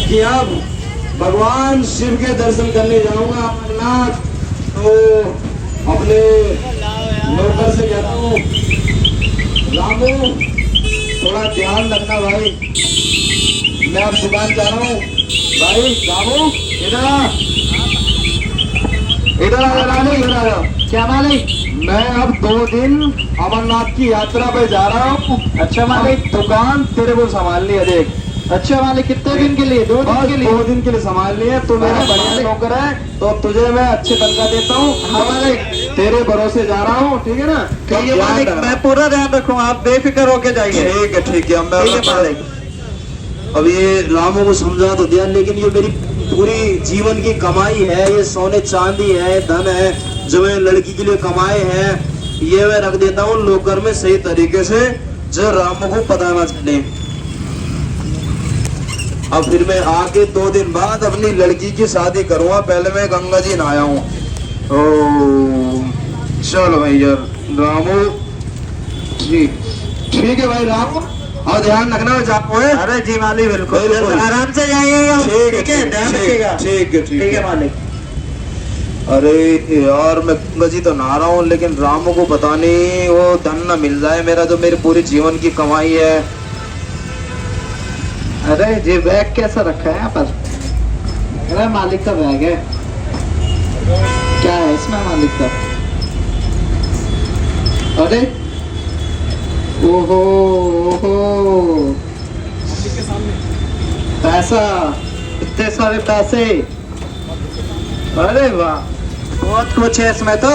कि अब भगवान शिव के दर्शन करने जाऊंगा अमरनाथ। तो अपने नौकर से कहता हूँ, रामू थोड़ा ध्यान रखना भाई, मैं अब दुकान जा रहा हूँ। भाई रामू इधर आ, इधर आ रामू, इधर आ। क्या मालिक? मैं अब 2 दिन अमरनाथ की यात्रा पे जा रहा हूँ। अच्छा मालिक। दुकान तेरे को संभाल लिया देख। अच्छा मालिक, कितने दिन के लिए? 2 दिन के लिए? 2 दिन के लिए संभाल लिया। तू मेरा बढ़िया नौकर है तो तुझे मैं अच्छे तनख्वाह देता हूँ। हाँ मालिक, तेरे भरोसे जा रहा हूँ, ठीक है ना? ठीक है मालिक, मैं पूरा ध्यान रखूंगा, आप बेफिक्र होके जाइए। ठीक है ठीक है। ठीक है मालिक। अब ये रामू को समझा तो दिया, लेकिन ये मेरी पूरी जीवन की कमाई है, ये सोने चांदी है, धन है जो मैं लड़की के लिए कमाए हैं, ये मैं रख देता हूँ लॉकर में सही तरीके से, जो रामू को पता ना चले। अब फिर मैं आके 2 दिन बाद अपनी लड़की की शादी करूंगा। पहले मैं गंगा जी नहाया हूँ। ओ चलो भाई यार रामू, ठीक ठीक है भाई रामू, और ध्यान रखना जापो है। अरे जी मालिक, बिल्कुल बिल्कुल। आराम से जाइएगा। ठीक है, ध्यान रखिएगा। ठीक है ठीक है मालिक। अरे यार मैं गंगा जी तो नहा रहा हूँ, लेकिन रामू को पता नहीं वो धन न मिल जाए मेरा, जो मेरी पूरी जीवन की कमाई है। अरे जी बैग कैसा रखा है यहाँ पर? अरे मालिक का बैग है। क्या है इसमें मालिक का? अरे ओहो ओहो, पैसा, इतने सारे पैसे, अरे वाह, बहुत कुछ है इसमें तो,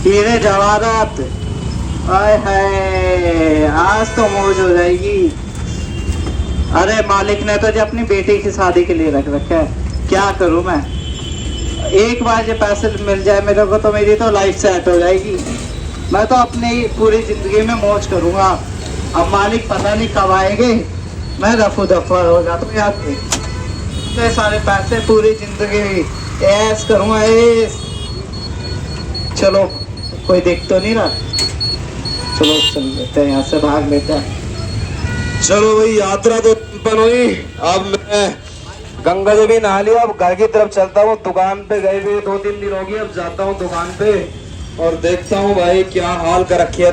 हीरे जवाहरात। आय हाय, आज तो मौज हो जाएगी। अरे मालिक ने तो जो अपनी बेटी की शादी के लिए रख रखा है, क्या करूं मैं? एक बार जो पैसे मिल जाए मेरे को तो मेरी तो लाइफ सेट हो जाएगी। मैं तो अपनी पूरी जिंदगी में मौज करूंगा। अब मालिक पता नहीं कब आएंगे, मैं रफू दफा हो जाता हूँ यार। इतने सारे पैसे, पूरी जिंदगी ऐस करूंगा ऐस। चलो कोई देख तो नहीं रहा, चलो चल लेते हैं यहाँ से, भाग लेते हैं। चलो भाई यात्रा तो संपन्न हुई। अब मैं गंगा जी भी नहा लिया, अब घर की तरफ चलता हूँ। दुकान पे गए हुए 2-3 दिन हो गए, अब जाता हूँ दुकान पे और देखता हूँ भाई क्या हाल कर रखी है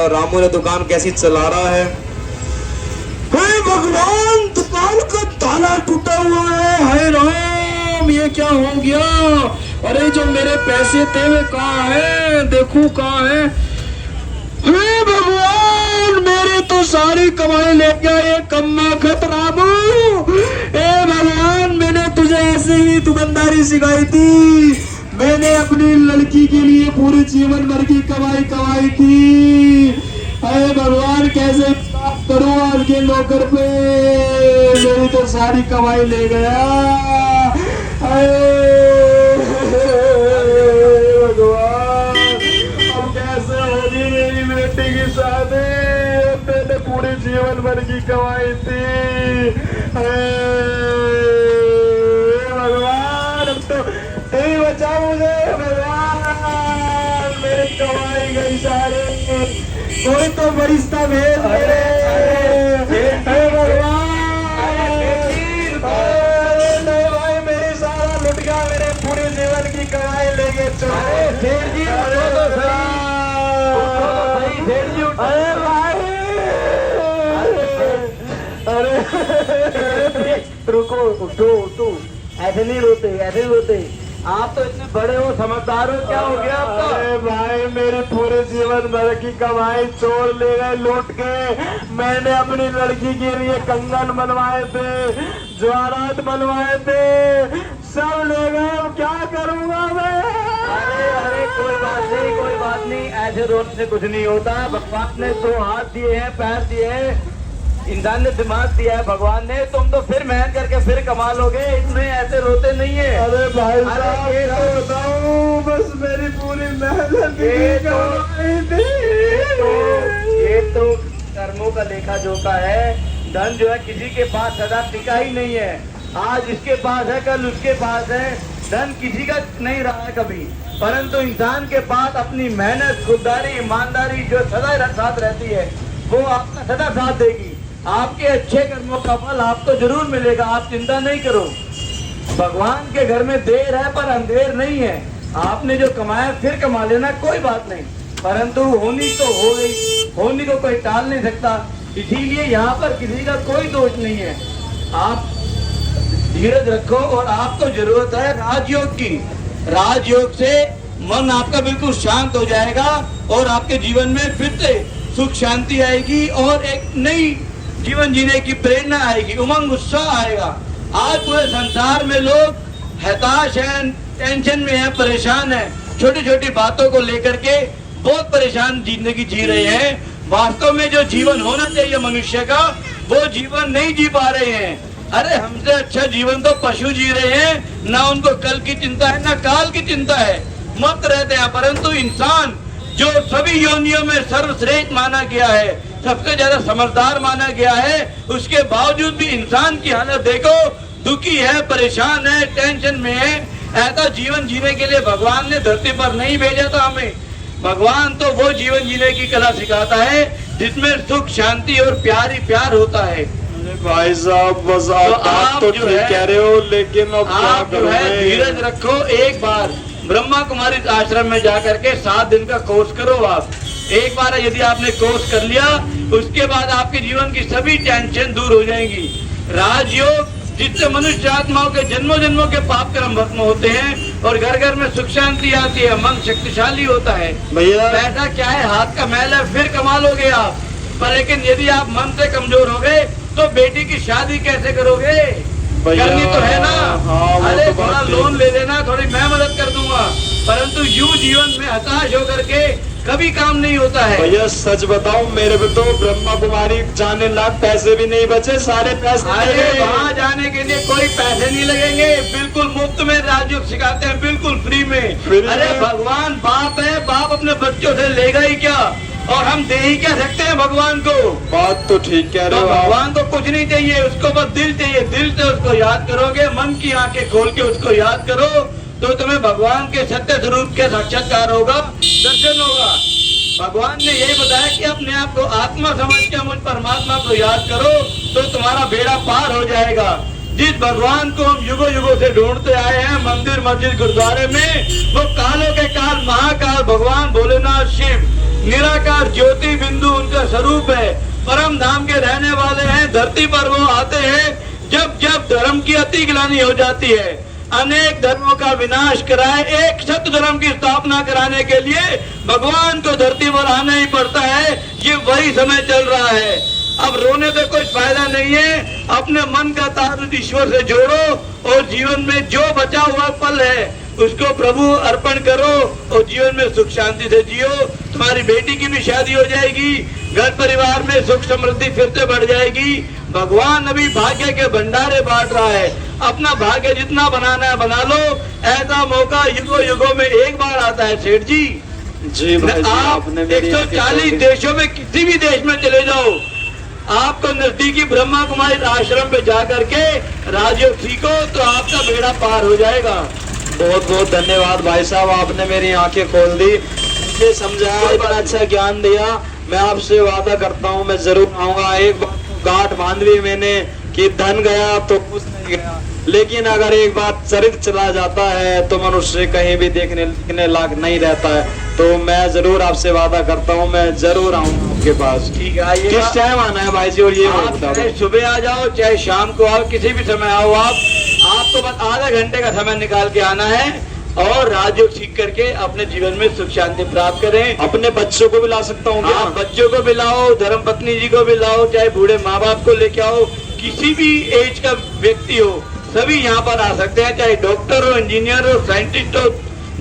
रामू ने, दुकान कैसी चला रहा है। हे भगवान, दुकान का ताला टूटा हुआ है। हाय राम, ये क्या हो गया? अरे जो मेरे पैसे थे वे कहाँ है? देखूं कहाँ है। हे भगवान, मेरे तो सारी कमाई ले गया ये कम्मा खत रामू। हे भगवान, मैंने तुझे ऐसे ही दुकानदारी सिखाई थी, मैंने अपनी लड़की के लिए पूरे जीवन भर की कमाई कमाई थी। हे भगवान, कैसे करूँ आज के नौकर पे, मेरी तो सारी कमाई ले गया। भगवान, अब कैसे होगी मेरी बेटी की शादी? मैंने पूरे जीवन भर की कमाई थी। भगवान, अब तो नहीं बचा मुझे। भगवान, मेरी कमाई गई सारी, कोई तो बरिश्ता भेज दे। भगवान, नहीं भाई, मेरी सारा लुट गया, मेरे पूरे जीवन की कमाई लेके चले। सेठ जी उठो तो सही, सेठ जी उठो। अरे भाई, अरे रुको, उठो उठो, ऐसे नहीं रोते, ऐसे नहीं रोते। आप तो इतने बड़े हो, समझदार हो, क्या हो गया आपका? अरे भाई, मेरे पूरे जीवन भर की कमाई चोर ले गए, लूट के। मैंने अपनी लड़की के लिए कंगन बनवाए थे, जवाहरात बनवाए थे, सब ले गए। अब क्या करूंगा मैं? अरे अरे कोई बात नहीं, कोई बात नहीं, ऐसे रोने से कुछ नहीं होता। भगवान ने 2 हाथ दिए हैं, पैर दिए हैं, इंसान ने दिमाग दिया है भगवान ने, तुम तो फिर मेहनत करके फिर कमा लोगे, इसमें ऐसे रोते नहीं है। अरे भाई साहब, ये तो बताऊं, बस मेरी पूरी मेहनत ये तो कर्मों का लेखा जोखा है। धन जो है किसी के पास सदा टिका ही नहीं है, आज इसके पास है, कल उसके पास है। धन किसी का नहीं रहा है कभी, परंतु इंसान के पास अपनी मेहनत, खुददारी, ईमानदारी जो सदा साथ रहती है, वो आपका सदा साथ देगी। आपके अच्छे कर्मों का फल आपको जरूर मिलेगा, आप चिंता नहीं करो। भगवान के घर में देर है पर अंधेर नहीं है। आपने जो कमाया फिर कमा लेना, कोई बात नहीं, परंतु होनी तो हो गई, होनी को कोई टाल नहीं सकता। इसीलिए यहाँ पर किसी का कोई दोष नहीं है। आप धीरज रखो और आपको जरूरत है राजयोग की। राजयोग से मन आपका बिल्कुल शांत हो जाएगा और आपके जीवन में फिर से सुख शांति आएगी और एक नई जीवन जीने की प्रेरणा आएगी, उमंग उत्साह आएगा। आज पूरे संसार में लोग हताश हैं, टेंशन में हैं, परेशान हैं, छोटी छोटी बातों को लेकर के बहुत परेशान जिंदगी जी रहे हैं। वास्तव में जो जीवन होना चाहिए मनुष्य का, वो जीवन नहीं जी पा रहे हैं। अरे हमसे अच्छा जीवन तो पशु जी रहे हैं, ना उनको कल की चिंता है ना काल की चिंता है, मत रहते हैं। परंतु इंसान जो सभी योनियों में सर्वश्रेष्ठ माना गया है, सबसे ज्यादा समझदार माना गया है, उसके बावजूद भी इंसान की हालत देखो, दुखी है, परेशान है, टेंशन में है। ऐसा जीवन जीने के लिए भगवान ने धरती पर नहीं भेजा था हमें। भगवान तो वो जीवन जीने की कला सिखाता है जिसमें सुख शांति और प्यार ही प्यार होता है। भाई साहब बस आप तो ठीक कह रहे हो, लेकिन अब आप जो है धीरज रखो। एक बार ब्रह्मा कुमारी आश्रम में जाकर के 7 दिन का कोर्स करो। आप एक बार यदि आपने कोर्स कर लिया, उसके बाद आपके जीवन की सभी टेंशन दूर हो जाएंगी। राजयोग जिससे मनुष्य आत्माओं के जन्मों जन्मों के पाप कर्म भस्म होते हैं और घर घर में सुख शांति आती है, मन शक्तिशाली होता है। भैया पैसा क्या है, हाथ का मैल है, फिर कमा लोगे आप। पर लेकिन यदि आप मन से कमजोर हो गए तो बेटी की शादी कैसे करोगे? करनी तो है ना। हाँ, अरे तो थोड़ा लोन ले लेना, थोड़ी मैं मदद कर दूंगा, परंतु यूं जीवन में हताश होकर के कभी काम नहीं होता है। भैया सच बताऊं, मेरे पे तो ब्रह्मा कुमारी जाने लाख पैसे भी नहीं बचे, सारे पैसे अरे वहाँ जाने के लिए कोई पैसे नहीं लगेंगे, बिल्कुल मुफ्त में राजयोग सिखाते हैं, बिल्कुल फ्री में। अरे भगवान बाप है, बाप अपने बच्चों से लेगा ही क्या, और हम दे ही क्या सकते हैं भगवान को। बात तो ठीक कह रहे तो हो आप। भगवान को कुछ नहीं चाहिए, उसको बस दिल चाहिए। दिल से उसको याद करोगे, मन की आंखें खोल के उसको याद करो, तो तुम्हें भगवान के सत्य स्वरूप के साक्षात्कार होगा, दर्शन होगा। भगवान ने यही बताया कि अपने आप को आत्मा समझ के मुझ परमात्मा को याद करो तो तुम्हारा बेड़ा पार हो जाएगा। जिस भगवान को हम युगों युगों से ढूंढते आए हैं मंदिर मस्जिद गुरुद्वारे में, वो कालों के काल महाकाल भगवान भोलेनाथ शिव निराकार ज्योति बिंदु उनका स्वरूप है। परम धाम के रहने वाले हैं। धरती पर वो आते हैं जब जब धर्म की अति गिलानी हो जाती है, अनेक धर्मों का विनाश कराए, एक सत्य धर्म की स्थापना कराने के लिए भगवान को धरती पर आना ही पड़ता है। ये वही समय चल रहा है। अब रोने से कोई फायदा नहीं है। अपने मन का तारुत ईश्वर से जोड़ो और जीवन में जो बचा हुआ पल है उसको प्रभु अर्पण करो और जीवन में सुख शांति से जियो। तुम्हारी बेटी की भी शादी हो जाएगी, घर परिवार में सुख समृद्धि फिर से बढ़ जाएगी। भगवान अभी भाग्य के भंडारे बांट रहा है। अपना भाग्य जितना बनाना है बना लो। ऐसा मौका युगों युगों में एक बार आता है सेठ जी। जी भाई जी, आप आपने मेरी 140 देशों में किसी भी देश में चले जाओ, आपको नजदीकी ब्रह्मा कुमारी आश्रम पे जाकर के राजयोग सीखो तो आपका बेड़ा पार हो जाएगा। बहुत बहुत धन्यवाद भाई साहब, आपने मेरी आंखें खोल दी, मुझे समझाया, इतना अच्छा ज्ञान दिया। मैं आपसे वादा करता हूँ मैं जरूर आऊंगा। एक बात तो गांठ बांध ली मैंने कि धन गया तो कुछ नहीं गया, लेकिन अगर एक बात चरित्र चला जाता है तो मनुष्य कहीं भी देखने लायक नहीं रहता है। तो मैं जरूर आपसे वादा करता हूँ, मैं जरूर आऊंगा आपके पास। ठीक है, आइए। किस टाइम आना है भाई जी? और ये आप चाहे सुबह आ जाओ चाहे शाम को आओ, किसी भी समय आओ। आपको बस आधा घंटे का समय निकाल के आना है और राजयोग सीख करके अपने जीवन में सुख शांति प्राप्त करें। अपने बच्चों को भी ला सकता हूँ क्या? आप बच्चों को भी लाओ, धर्म पत्नी जी को भी लाओ, चाहे बूढ़े माँ बाप को लेके आओ, किसी भी एज का व्यक्ति हो सभी यहाँ पर आ सकते हैं। चाहे डॉक्टर हो, इंजीनियर हो, साइंटिस्ट हो,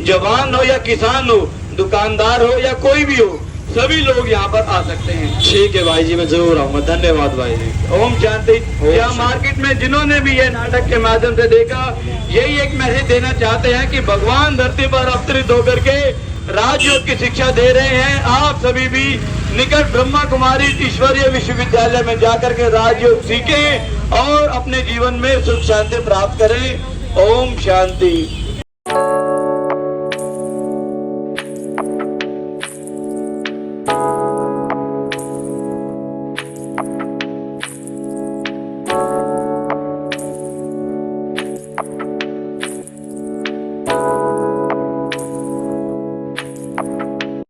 जवान हो या किसान हो, दुकानदार हो या कोई भी हो, सभी लोग यहाँ पर आ सकते हैं। ठीक है भाई जी, मैं जरूर आऊंगा। धन्यवाद भाई जी। ओम शांति। यहाँ मार्केट में जिन्होंने भी ये नाटक के माध्यम से देखा, यही एक मैसेज देना चाहते हैं कि भगवान धरती पर अवतरित होकर के राजयोग की शिक्षा दे रहे हैं। आप सभी भी निकट ब्रह्मा कुमारी ईश्वरीय विश्वविद्यालय में जाकर के राजयोग सीखें और अपने जीवन में सुख शांति प्राप्त करें। ओम शांति।